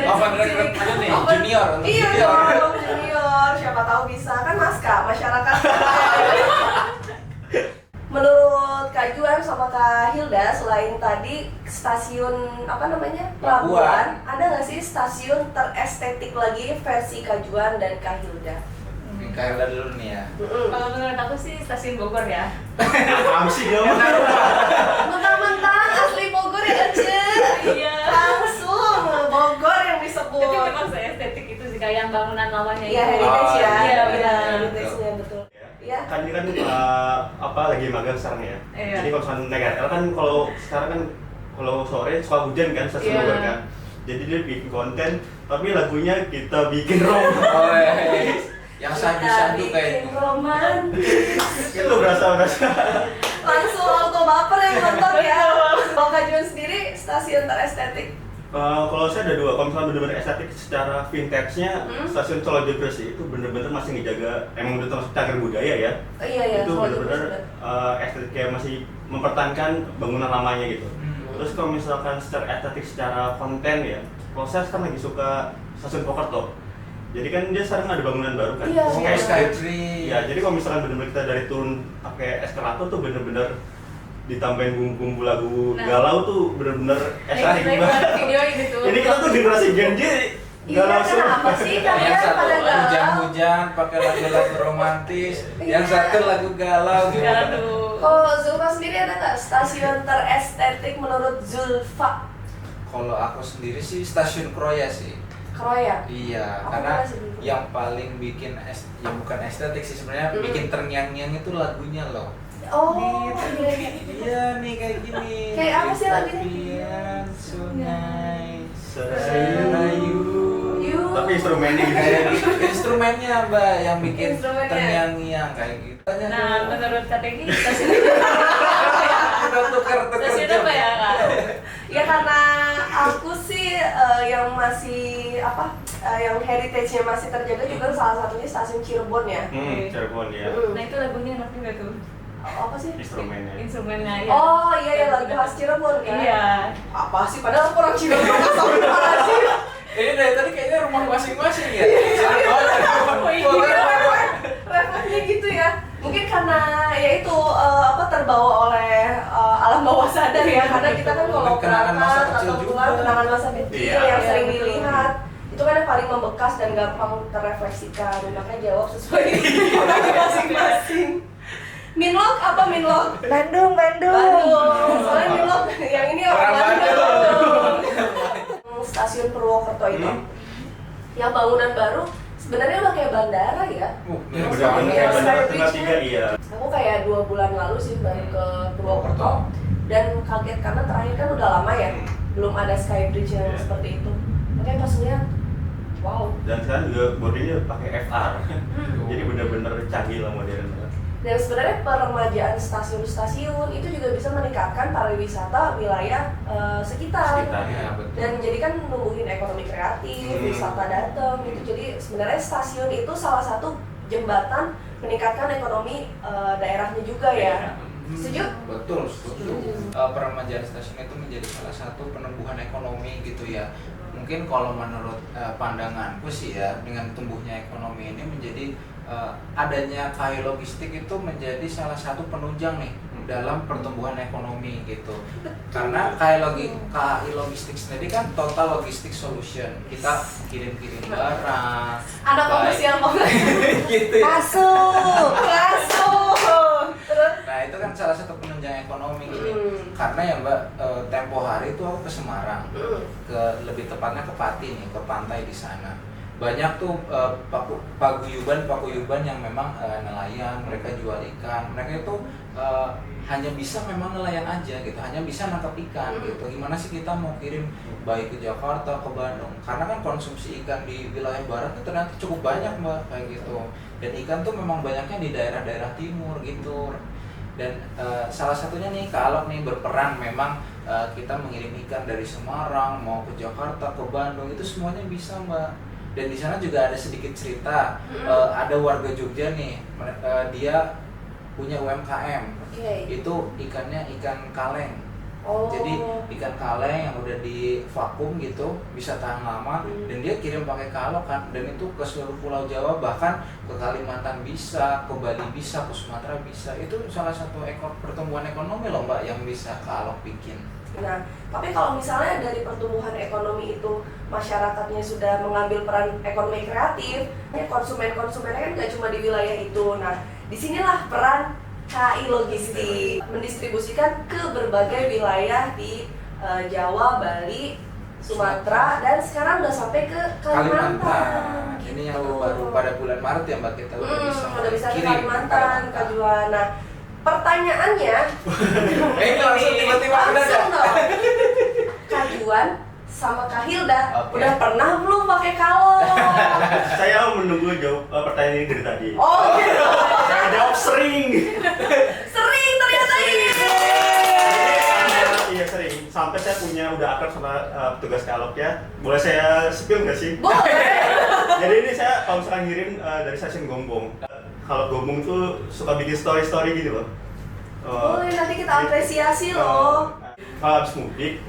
Open recruitment nih, junior untuk Iya junior. dong, junior. Siapa tahu bisa kan Maska, masyarakat. Menurut Kak Juan sama Kak Hilda, selain tadi stasiun apa namanya pelabuhan, ada nggak sih stasiun terestetik lagi versi Kak Juan dan Kak Hilda? Kak Hilda dulu nih ya. Kalau menurut aku sih stasiun Bogor ya. Paham sih dia mah. Mentang-mentang asli Bogor ya Ece. Iya. Langsung Bogor yang disebut. Tapi memang saya estetik itu sih kayak yang bangunan lamanya Iya, itu. heritage ya. Iya, benar. Heritage-nya betul. Iya. Kan ini kan apa lagi magang sekarang ya. Iya. Jadi kalau misalnya naik KRL kan kalau sekarang kan kalau sore suka hujan kan stasiun Iya. Bogor kan. Jadi dia bikin konten tapi lagunya kita bikin rom. Oh iya. Yang sandu-sandu kayak Bikin romantis. Itu berasa. Langsung auto baper yang nonton ya. Kalau Kak Juan sendiri stasiun terestetik. Kalau saya ada dua, kalau misalnya bener-bener estetik secara vintage-nya, stasiun Solo Jogja sih itu bener-bener masih ngejaga, emang udah termasuk cagar budaya ya. Iya iya. Itu Solo Jogja bener-bener sudah. estetik kayak masih mempertahankan bangunan lamanya gitu. Terus kalau misalkan secara estetik, secara konten ya, kalau saya sekarang lagi suka stasiun Pokerto. Jadi kan dia sekarang ada bangunan baru kan, Iya, Oh, iya. Skytree. ya, jadi kalau misalkan bener-bener kita dari turun pakai eskalator tuh bener-bener ditambahin bumbu-bumbu lagu galau tuh bener-bener estetik banget. Video gitu. Ini kita tuh generasi Gen Z Iya, galau kenapa sih Yang kalian satu pada galau? hujan-hujan pakai lagu-lagu romantis, yang Iya. satu lagu galau gitu. Aduh. Kalau Zulfa sendiri ada nggak stasiun terestetik menurut Zulfa? Kalau aku sendiri sih stasiun Kroya sih. Kroya. Iya, Aku karena masih belum. yang paling bikin ya bukan estetik sih sebenarnya, bikin terngiang-ngiang itu lagunya loh. Oh, iya. Iya nih kayak gini. Kayak apa sih lagunya? Tepian sungai Serayu. You. Tapi instrumennya gitu. kayak gitu. Instrumennya Mbak yang bikin Instrumennya. terngiang-ngiang kayak gitu. Nah, menurut KTG stasiun kita tukar stasiun apa ya, Kak? Ya karena aku sih yang masih yang heritage-nya masih terjaga juga salah satunya stasiun Cirebon ya. Cirebon ya. Nah, itu lagunya enak juga tuh. Apa sih? Instrumennya. Instrumennya ya. Oh iya ya lagu khas Cirebon kan? Iya. Apa sih? Padahal aku orang Cirebon sih. Ini dari tadi kayaknya rumah masing-masing ya. Oh iya. Refleksnya gitu ya. Mungkin karena ya itu terbawa oleh alam bawah sadar ya. Karena kita kan kalau Kenangan masa berangkat kecil atau juga. pulang kenangan masa kecil Iya. yang Iya, sering betul. dilihat. Itu kan yang paling membekas dan gampang terrefleksikan. Makanya jawab sesuai orangnya masing-masing. Minlok apa Minlok? Bandung. Soalnya Minlok yang ini orang Orang Bandung. Stasiun Purwokerto itu yang bangunan baru sebenarnya udah kayak bandara ya. Bener-bener Iya, kayak bandara Sky Tengah Bridge-nya. Tiga iya. Aku kayak 2 bulan lalu sih baru ke Purwokerto dan kaget karena terakhir kan udah lama ya belum ada Sky Bridge yang Iya. seperti itu. Makanya pas lihat, wow. Dan sekarang juga boardingnya pakai FR. Jadi bener-bener canggih lah modern banget. Dan sebenarnya peremajaan stasiun-stasiun itu juga bisa meningkatkan pariwisata wilayah sekitar. Ya, betul. Dan jadi kan numbuhin ekonomi kreatif, wisata datang gitu. Jadi sebenarnya stasiun itu salah satu jembatan meningkatkan ekonomi daerahnya juga ya. Setuju? Betul, setuju. Peremajaan stasiun itu menjadi salah satu penumbuhan ekonomi gitu ya. Mungkin kalau menurut pandanganku sih ya, dengan tumbuhnya ekonomi ini menjadi adanya KAI Logistik itu menjadi salah satu penunjang nih dalam pertumbuhan ekonomi gitu. Karena KAI Logistik sendiri kan total logistik solution. Kita kirim-kirim barang. Ada komersial gitu ya. Masuk. Nah itu kan salah satu penunjang ekonomi gini. Karena ya Mbak, tempo hari itu aku ke Semarang, lebih tepatnya ke Pati nih, ke pantai di sana. Banyak tuh paguyuban yang memang nelayan, mereka jual ikan. Mereka itu hanya bisa memang nelayan aja gitu, hanya bisa nangkap ikan gitu. Gimana sih kita mau kirim baik ke Jakarta, ke Bandung? Karena kan konsumsi ikan di wilayah barat itu ternyata cukup banyak Mbak, kayak gitu. Dan ikan tuh memang banyaknya di daerah-daerah timur gitu. Dan salah satunya nih Kak Alok nih berperan memang kita mengirim ikan dari Semarang mau ke Jakarta, ke Bandung, itu semuanya bisa Mbak. Dan di sana juga ada sedikit cerita, ada warga Jogja nih, dia punya UMKM, itu ikannya ikan kaleng. Jadi ikan kaleng yang udah di vakum gitu bisa tahan lama, dan dia kirim pakai Kalok kan, dan itu ke seluruh Pulau Jawa, bahkan ke Kalimantan bisa, ke Bali bisa, ke Sumatera bisa. Itu salah satu pertumbuhan ekonomi loh Mbak yang bisa Kalok bikin. Nah, tapi kalau misalnya dari pertumbuhan ekonomi itu masyarakatnya sudah mengambil peran ekonomi kreatif, konsumennya kan nggak cuma di wilayah itu. Nah, disinilah peran KAI Logistik mendistribusikan ke berbagai wilayah di Jawa, Bali, Sumatera, dan sekarang udah sampai ke Kalimantan. Ini yang baru pada bulan Maret ya Mbak, kita udah bisa ke Kalimantan, ke Jawa. Nah, pertanyaannya, langsung tiba-tiba langsung dong. Kak Juan sama Kak Hilda udah pernah belum pakai Kalok? Saya menunggu jawab pertanyaan ini dari tadi. Oh gitu. Saya jawab sering. Sering ternyata ini. Iya sering. Sampai saya udah akrab sama petugas Kalok ya. Boleh saya spill nggak sih? Boleh. Jadi ini saya kalau misalkan ngirim dari stasiun Gombong. Kalau Gombong tuh suka bikin story gitu loh. Boleh, nanti kita apresiasi loh. Kalau habis mudik,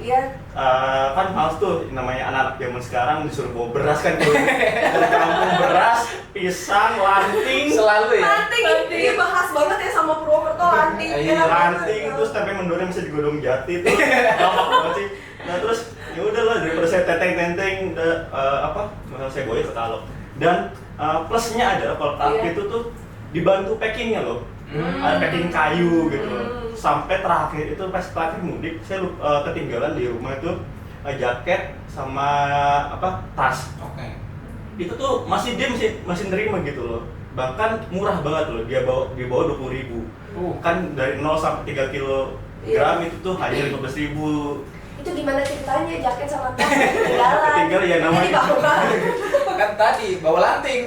kan males tuh namanya anak-anak zaman sekarang disuruh bawa beras kan tuh. Dari kampung beras, pisang, lanting. Selalu ya? Lanting, ini bahas banget ya sama Purwokerto, lanting. Lanting terus tempe mendoreng bisa digodong jati tuh. Gampang banget sih. Nah terus ya udah lah, daripada saya tenteng saya goyah ke Kalok. Dan plusnya adalah kalau Kalok itu tuh dibantu packingnya loh. Ada packing kayu gitu. Sampai terakhir itu pas terakhir mudik saya ketinggalan di rumah itu jaket sama tas. Itu tuh masih dia masih nerima gitu loh. Bahkan murah banget loh, dia bawa 20.000. Kan dari 0 sampai 3 kilogram itu tuh hanya 15.000. Itu gimana ceritanya jaket sama tas ketinggalan? Ketinggalan ya namanya. Kan tadi bawa lanting.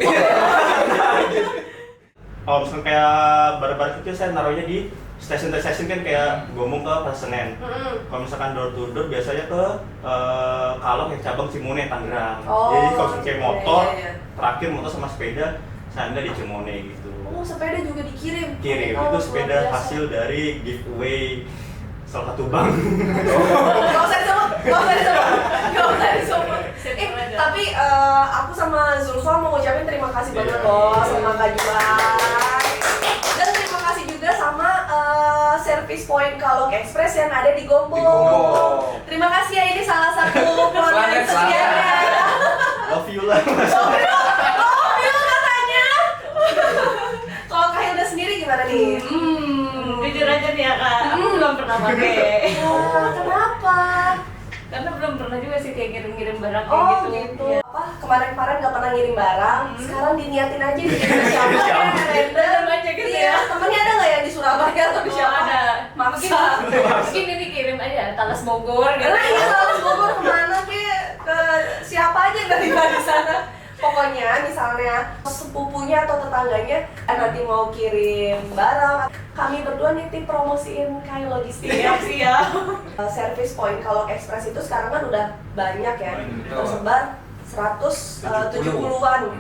Kalau misalnya kayak barang-barang kecil saya naruhnya di stasiun kan kayak Gombong ke Pasar Senen. Kalau misalkan door to door biasanya ke Kalok yang cabang Cimone Tangerang. Jadi kalau misalnya kayak motor, terakhir motor sama sepeda saya di Cimone gitu. Oh, sepeda juga dikirim? Kirim, itu sepeda hasil dari giveaway salah satu bank. Gak usah disebut. Tapi aku sama Zulfa mau ngucapin terima kasih banget loh sama Kak Juan. Dan terima kasih juga sama Service Point Kalok Express yang ada di Gombong. Terima kasih ya, ini salah satu pelanggan setianya. Love you lah. Love you katanya. Kalau Kak Hilda sendiri gimana nih? Jujur aja nih ya Kak, aku belum pernah pakai. Kenapa? Karena belum pernah juga sih kayak ngirim-ngirim barang kayak Oh gitu. gitu. Ya. Kemarin-kemarin nggak pernah ngirim barang, sekarang diniatin aja dikirim ke siapa kan random aja gitu iya. ya. Temennya ada nggak ya di Surabaya atau di siapa? Ada. Maksa. Mungkin ini kirim aja Talas Bogor gitu. Karena iya harus Bogor kemana ke siapa aja yang dari sana. Pokoknya misalnya sepupunya atau tetangganya nanti mau kirim barang, kami berdua nitip promosiin KAI Logistik. Siap. Service Point Kalok Express itu sekarang kan udah banyak ya, tersebar 170-an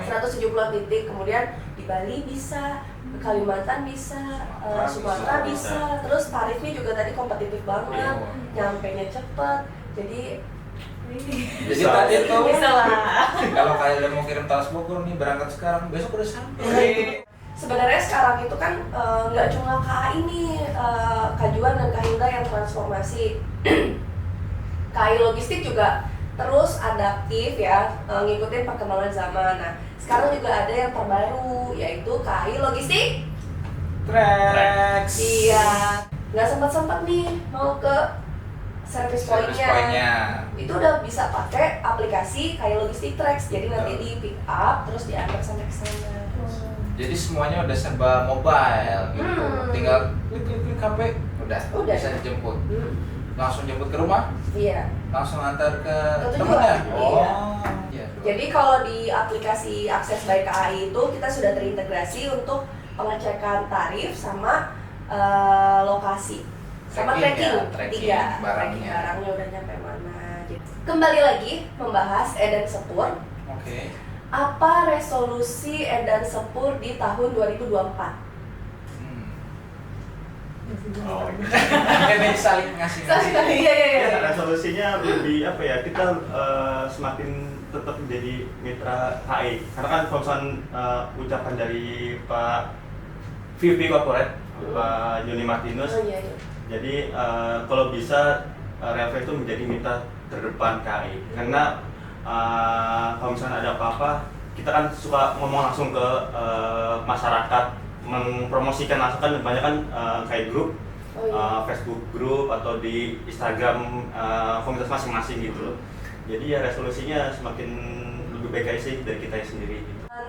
170-an titik. Kemudian di Bali bisa, ke Kalimantan bisa, Sumatera bisa. Terus tarifnya juga tadi kompetitif banget, nyampenya cepet. Jadi Jadi tadi tuh Bisa lah. kalau kalian udah mau kirim talas Bogor nih berangkat sekarang, besok udah sampai. Sebenarnya sekarang itu kan nggak cuma KAI nih, Kajuan dan Kahilda yang transformasi. KAI Logistik juga terus adaptif ya, ngikutin perkembangan zaman. Nah, sekarang juga ada yang terbaru, yaitu KAI Logistik Trax. Iya, nggak sempat nih mau ke service point-nya. Itu udah bisa pakai aplikasi KAI Logistik Trax. Jadi nanti di pick up terus diantar sampai ke sana. Jadi semuanya udah serba mobile gitu. Tinggal klik HP udah bisa dijemput. Langsung jemput ke rumah? Iya. Langsung antar ke tujuan. temannya? Iya. Iya. Jadi kalau di aplikasi Akses by KAI itu kita sudah terintegrasi untuk pengecekan tarif sama lokasi. Sama tracking, tracking tracking barangnya udah nyampe mana. Kembali lagi membahas Edan Sepur. Oke. Apa resolusi Edan Sepur di tahun 2024? Oh, Ini saling ngasih. Iya. Resolusinya lebih apa ya? Kita semakin tetap menjadi mitra KAI. Karena kan kalau ucapan dari Pak VP Corporate, Pak Joni Martinus. Oh, iya. Jadi kalau bisa Relva itu menjadi mitra terdepan KAI. Karena kalau misalnya ada apa-apa, kita kan suka ngomong langsung ke masyarakat, mempromosikan langsung kan banyak kan kayak grup, Facebook grup atau di Instagram komunitas masing-masing gitu. Jadi ya resolusinya semakin lebih baik sih dari kita sendiri.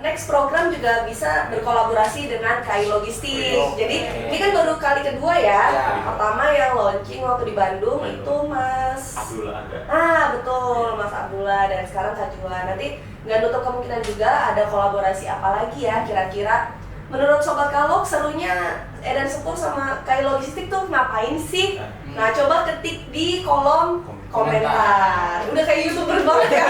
Next program juga bisa berkolaborasi dengan KAI Logistik. Jadi ini kan baru kali kedua ya. Pertama yang launching waktu di Bandung itu Mas Abdullah ada. Betul, Mas Abdullah, dan sekarang Kajuan. Nanti nggak nutup kemungkinan juga ada kolaborasi apa lagi ya kira-kira. Menurut Sobat Kalok, serunya Edan Sepur sama KAI Logistik tuh ngapain sih? Nah, coba ketik di kolom komentar. Udah kayak YouTuber banget ya.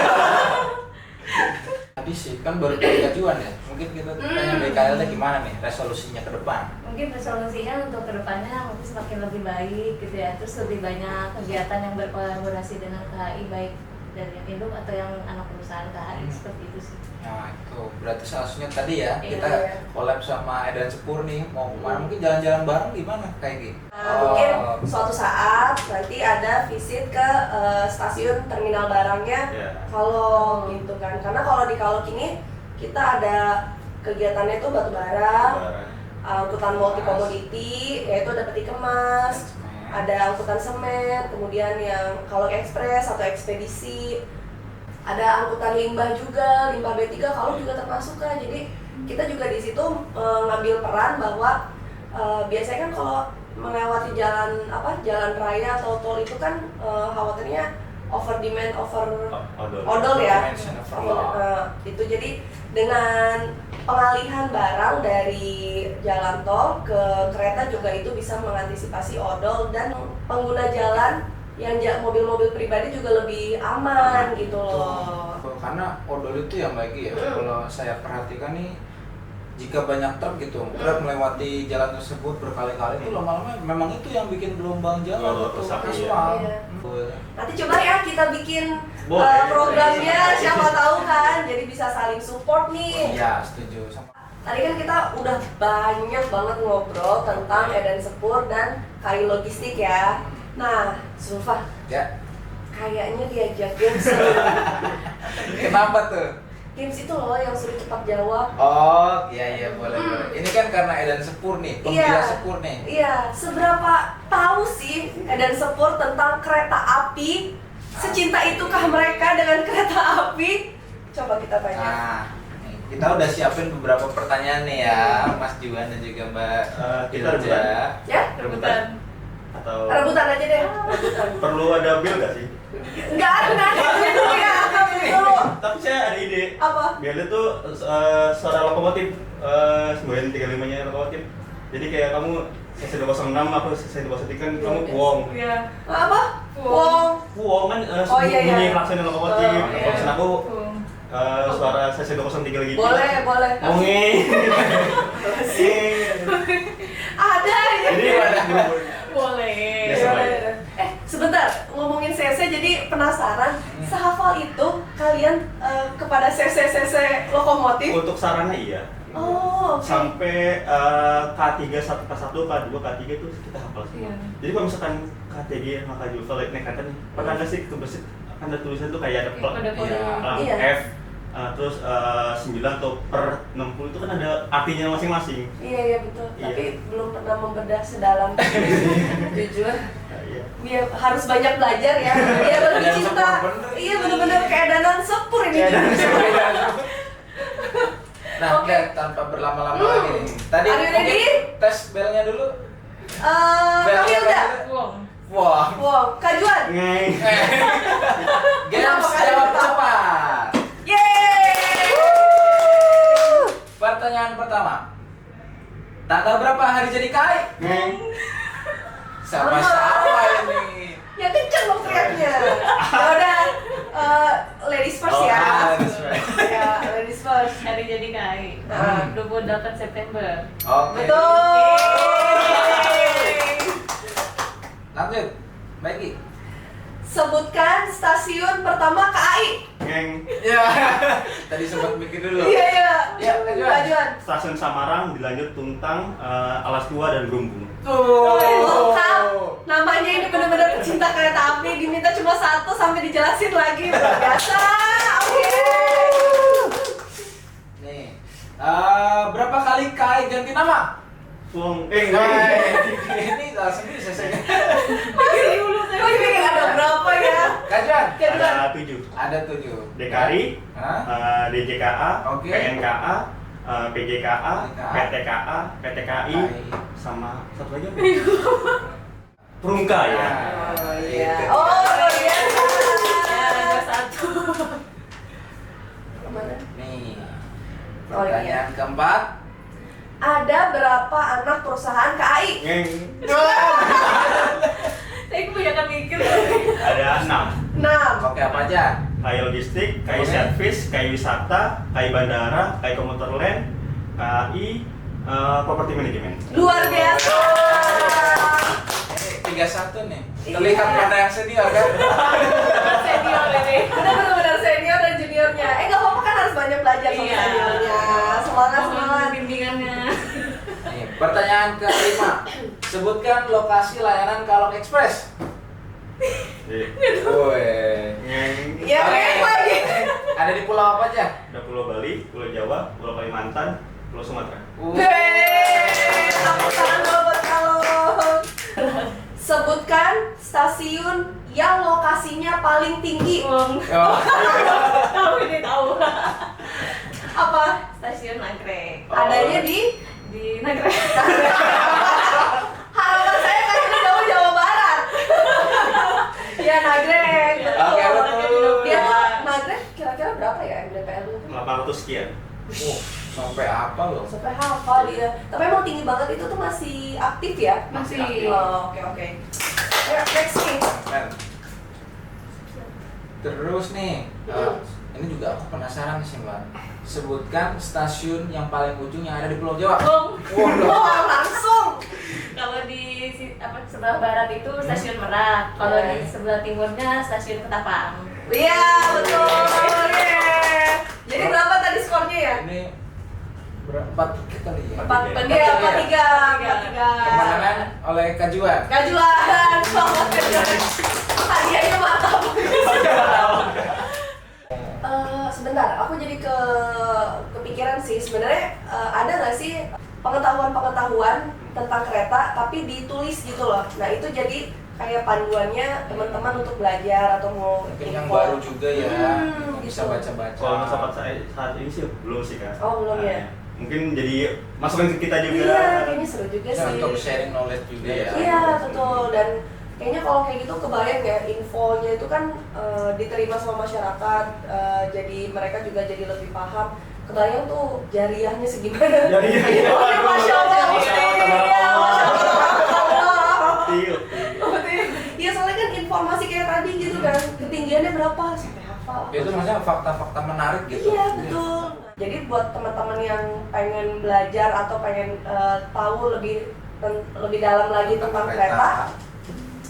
Tadi sih kan baru dari Kajuan ya. Mungkin kita tanya BKL gimana nih resolusinya ke depan? Mungkin resolusinya untuk kedepannya mungkin semakin lebih baik gitu ya. Terus lebih banyak kegiatan yang berkolaborasi dengan KAI, baik dari yang induk atau yang anak perusahaan KAI, seperti itu sih. Nah itu berarti salah satunya tadi ya, Iya. kita collab sama Edan Sepur nih, mau kemana, mungkin jalan-jalan bareng gimana kayak gitu? Mungkin suatu saat nanti ada visit ke stasiun terminal barangnya Kalok gitu kan. Karena kalau di Kalok ini kita ada kegiatannya itu batu bara, angkutan multi komoditi, yaitu ada peti kemas, ada angkutan semen, kemudian yang Kalok Express atau ekspedisi, ada angkutan limbah juga, limbah B3 Kalok juga termasuk kan. Jadi kita juga di situ ngambil peran bahwa biasanya kan kalau melewati jalan raya atau tol itu kan khawatirnya over demand, odol ya. Itu jadi dengan pengalihan barang dari jalan tol ke kereta juga itu bisa mengantisipasi odol, dan pengguna jalan yang mobil-mobil pribadi juga lebih aman gitu loh. Karena odol itu yang lagi ya, kalau saya perhatikan nih, jika banyak truk gitu, truk melewati jalan tersebut berkali-kali itu lama-lama memang itu yang bikin gelombang jalan itu aspal. Nanti coba ya kita bikin programnya, siapa tahu kan, jadi bisa saling support nih. Iya, setuju. Tadi kan kita udah banyak banget ngobrol tentang Edan Sepur dan KAI Logistik ya. Nah, Zulfa, ya, kayaknya diajak games. Kenapa tuh? Games itu loh yang suruh cepat jawab. Oh, iya boleh. Ini kan karena Edan Sepur nih, penggila Sepur nih. Iya, seberapa tahu sih Edan Sepur tentang kereta api? Secinta itukah mereka dengan kereta api? Coba kita tanya. Nah, kita udah siapin beberapa pertanyaan nih ya, Mas Juan dan juga Mbak Kita rebutan. Ya? Rebutan. Atau Rebutan aja deh. Rebutan. perlu ada bill nggak sih? Enggak ada, itu ya, dulu. Tapi saya ada ide. Apa? Biar itu suara lokomotif 935-nya lokomotif. Jadi kayak kamu sesi 206, aku sesi 203, kamu kuong. Iya. Apa? Wong. Kuong kan iya. bunyi klakson lokomotif. Oh, iya. Klakson aku suara sesi 203 lagi. Boleh. Onge. Ada ya. Jadi ada Boleh. Biasa, Pak. sebentar, ngomongin CC jadi penasaran, sehafal itu kalian kepada CC lokomotif? Untuk sarana iya. Oh, oke. Sampai K3 1 K1 K2 K3 itu kita hafal semua. Jadi kalau misalkan K3 maka juga naik kata nih, pernah nggak sih kebesit ada tulisan tuh kayak ada Iya. F terus 9 atau per 60 itu kan ada artinya masing-masing. Iya betul. Iya. Tapi belum pernah membedah sedalam jujur. Iya. Dia harus banyak belajar ya. Dia lebih cinta. Iya benar-benar keedanan sepur ini. Nah, Oke. tanpa berlama-lama lagi nih. Tadi Are you ready? mungkin tes belnya dulu. Kami udah. Wah. Wow, Kajuan. Ngeng. Games Kenapa kalian jawab lupa? cepat. Yeay. Pertanyaan pertama. Tanggal berapa hari jadi KAI? Ngeng. Sama-sama ini. Ya kenceng dong teriaknya. Ya udah, ladies first ya. Ladies first. Ya, ladies first. Hari jadi KAI. 28 September. Oke. Betul. Lanjut. Baiki. Sebutkan stasiun pertama KAI. Ngeng. Ya. Tadi sempat mikir dulu. Iya. Ya, Kajuan. Kajuan. Stasiun Samarang dilanjut Tuntang, Alas Tua dan Gumbung. Lengkap. Namanya ini benar-benar pecinta kereta api. Diminta cuma satu sampai dijelasin lagi. Luar biasa. Oke. Nih. Berapa kali KAI ganti nama? Tuang. Ini langsung bisa saya. Masih dulu. Oh, ini ada berapa ya? Kajuan. Ada 7. Ada 7. DKI, Hah? DJKA, Oke. PNKA, PJKA, PJKA, PTKA, PTKI, sama satu lagi apa? Perungka ya. Oh iya. Gitu. Oh iya. Ada satu. Kemana? Nih. Oh, iya. Pertanyaan keempat. Ada berapa anak perusahaan KAI? Ngeng. Saya kebanyakan mikir. Ada 6. 6. Oke, apa aja? KAI Logistik, KAI Oke. Service, KAI Wisata, KAI Bandara, KAI Komuter Land, KAI Property Management. Luar biasa. 31 nih. Iya. Terlihat mana yang senior kan? Senior ini. Benar-benar senior dan juniornya. Nggak apa-apa kan harus banyak belajar sama Iya. seniornya. Semangat. Mohon bimbingannya. Nih, pertanyaan kelima. Sebutkan lokasi layanan Kalong Express. Woi. Ngeng. Ya, kayak lagi. Ada di pulau apa aja? Ada Pulau Bali, Pulau Jawa, Pulau Kalimantan, Pulau Sumatera. Hei, tepuk tangan dulu buat Kalong. Sebutkan stasiun yang lokasinya paling tinggi. Oh. Tahu ini tahu. Apa? Stasiun Nagrek. Adanya di Nagrek. harapan saya kayaknya jauh Jawa Barat. Ya Nagrek. Oke, betul. Dia tuh Nagrek kira-kira berapa ya MDPL-nya? 800 sekian. Sampai apa loh? Sampai hafal dia. Tapi emang tinggi banget itu tuh masih aktif ya? Masih. Oh, oke. Ya, next nih. Keren. Terus nih, ini juga aku penasaran sih Mbak. Sebutkan stasiun yang paling ujung yang ada di Pulau Jawa. Oh, langsung. Kalau di sebelah barat itu stasiun Merak. Kalau di sebelah timurnya stasiun Ketapang. Iya, betul. Yeah. Jadi berapa tadi skornya ya? Ini berempat kali ya. 4-3. Kemenangan oleh Kajuan. Kajuan. Selamat Kajuan. Hadiahnya mantap. Sebentar, aku jadi kepikiran sih sebenarnya ada nggak sih pengetahuan tentang kereta tapi ditulis gitu loh. Nah itu jadi kayak panduannya teman-teman untuk belajar atau mau Mungkin yang info. baru juga ya, bisa gitu. baca-baca. Kalau sahabat saya saat ini sih belum sih Kak. Oh, belum ya? Mungkin jadi masukan ke kita juga. Iya, kayaknya seru juga Ya, sih. untuk sharing knowledge juga ya. Iya, betul. Dan kayaknya kalau kayak gitu kebayang ya, infonya itu kan diterima sama masyarakat, jadi mereka juga jadi lebih paham. Kebayang tuh jariahnya segimana. Jariahnya. Masya Allah. Masya Allah, Iya, Masya Allah. Betul. Iya, soalnya kan informasi kayak tadi gitu kan, ketinggiannya berapa sampai hafal. Itu maksudnya fakta-fakta menarik gitu. Iya, betul. Jadi buat teman-teman yang pengen belajar atau pengen tahu lebih dalam lagi tentang kereta,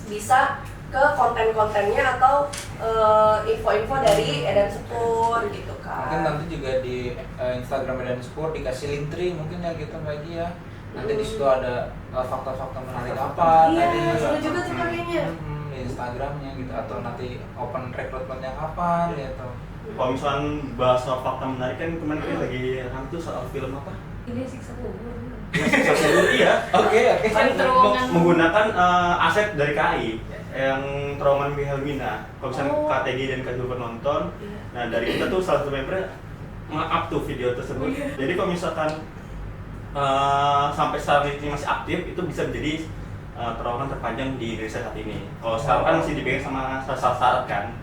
bisa ke konten-kontennya atau info-info dari Edan Sepur gitu kan. Mungkin nanti juga di Instagram Edan Sepur dikasih link tree mungkin ya gitu Mbak Egi ya. Nanti di situ ada fakta-fakta menarik apa Iya, tadi seru juga tuh kayaknya. Di Instagramnya gitu, atau nanti open recruitmentnya kapan gitu. Kalau misalnya bahas soal fakta menarik kan kemarin kita lagi hantu soal film apa? Ini siksa kubur. Iya. Oke. Kan Terowongan. menggunakan aset dari KAI yang terowongan Wilhelmina. Kalau misalnya KTG dan KJU penonton, nah dari kita tuh salah satu member nge-up tuh video tersebut. Jadi kalau misalkan sampai saat ini masih aktif, itu bisa menjadi terowongan terpanjang di Indonesia saat ini. Kalau sekarang kan masih dipegang sama syarat kan,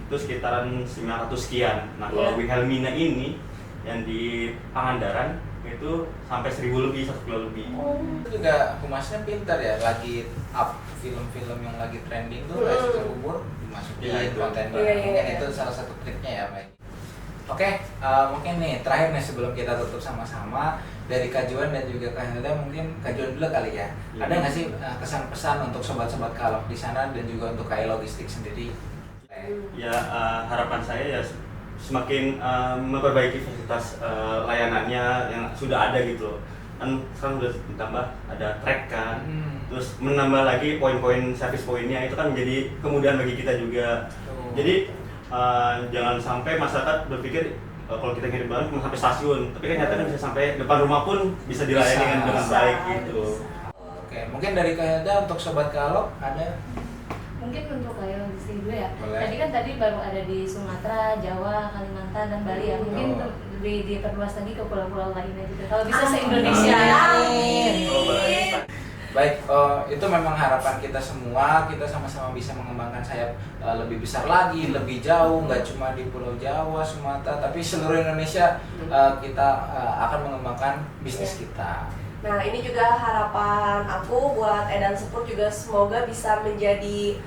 itu sekitaran 900 sekian. Nah kalau Wilhelmina ini yang di Pangandaran itu sampai 1000 lebih, 1 kilo lebih. Itu juga humasnya pintar ya, lagi up film-film yang lagi trending tuh kayak Siksa Kubur dimasukin kontennya. Mungkin itu salah satu triknya ya Mbak. Oke, mungkin nih terakhir nih sebelum kita tutup sama-sama, dari Kak Juan dan juga Kak Hilda, mungkin Kak Juan dulu kali ya. Ada nggak sih kesan-pesan untuk sobat-sobat Kalok di sana dan juga untuk KAI Logistik sendiri? Ya harapan saya ya semakin memperbaiki fasilitas layanannya yang sudah ada gitu loh. Kan sekarang sudah ditambah ada track kan, terus menambah lagi poin-poin service poinnya, itu kan menjadi kemudahan bagi kita juga. Jadi jangan sampai masyarakat berpikir kalau kita ngirim barang cuma sampai stasiun, tapi kan nyatanya bisa sampai depan rumah pun bisa dilayani dengan baik gitu. Oke, mungkin dari Kak Hilda untuk sobat Kalok ada? Mungkin untuk kayak logistik dulu ya. Boleh. Tadi kan baru ada di Sumatera, Jawa, Kalimantan dan Bali ya. Mungkin diperluas lagi ke pulau-pulau lainnya juga. Kalau bisa se-Indonesia. Baik, itu memang harapan kita semua, kita sama-sama bisa mengembangkan sayap lebih besar lagi, lebih jauh, nggak cuma di Pulau Jawa, Sumatera, tapi seluruh Indonesia kita akan mengembangkan bisnis kita. Nah ini juga harapan aku buat Edan Sepur juga semoga bisa menjadi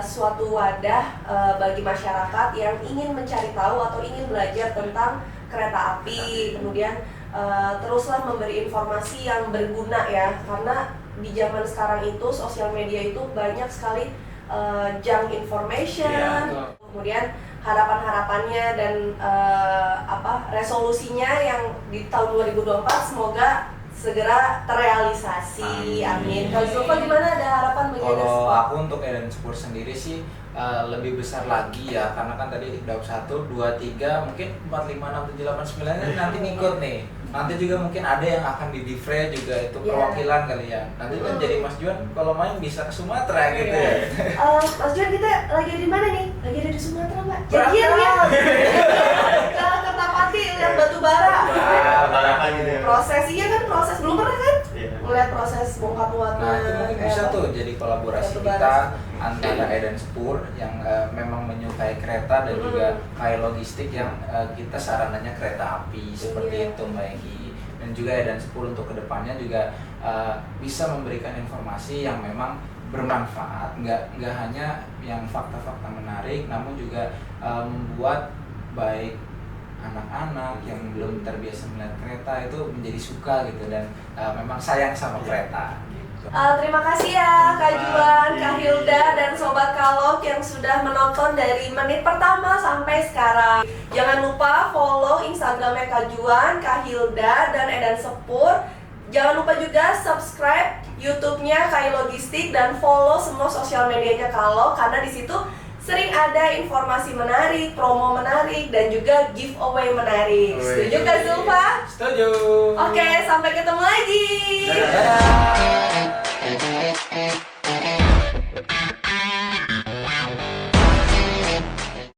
suatu wadah bagi masyarakat yang ingin mencari tahu atau ingin belajar tentang kereta api, kemudian teruslah memberi informasi yang berguna ya, karena di zaman sekarang itu sosial media itu banyak sekali junk information, kemudian harapan-harapannya dan resolusinya yang di tahun 2024 semoga segera terrealisasi. Amin. Kalau Zulfa gimana, ada harapan bagi Edan Kalau Sepur? aku untuk Edan Sepur sendiri sih lebih besar lagi ya, karena kan tadi daup 1, 2, 3, mungkin 4, 5, 6, 7, 8, 9 nanti ngikut nih. Nanti juga mungkin ada yang akan di Divre juga itu perwakilan kali ya. Nanti kan jadi Mas Juan kalau main bisa ke Sumatera gitu ya. Mas Juan, kita lagi di mana nih? Lagi ada di Sumatera, Mbak. Jadian ya. Ke Kertapati lihat batu bara. Prosesinya kan proses belum pernah kan? Melihat proses bongkar muat. Nah itu mungkin bisa tuh jadi kolaborasi kita antara Edan Sepur yang memang menyukai kereta dan juga KAI Logistik yang kita sarananya kereta api seperti itu Mbak Egi. Dan juga Edan Sepur untuk kedepannya juga bisa memberikan informasi yang memang bermanfaat, nggak hanya yang fakta-fakta menarik, namun juga membuat baik anak-anak yang belum terbiasa melihat kereta itu menjadi suka gitu dan memang sayang sama kereta. Terima kasih ya Kak Juan, Kak Hilda, dan Sobat Kalok yang sudah menonton dari menit pertama sampai sekarang. Jangan lupa follow Instagramnya Kak Juan, Kak Hilda, dan Edan Sepur. Jangan lupa juga subscribe YouTube-nya KAI Logistik dan follow semua sosial medianya Kalok, karena di situ sering ada informasi menarik, promo menarik, dan juga giveaway menarik. Setuju Kak Zulfa? Setuju. Oke, sampai ketemu lagi. Dadah.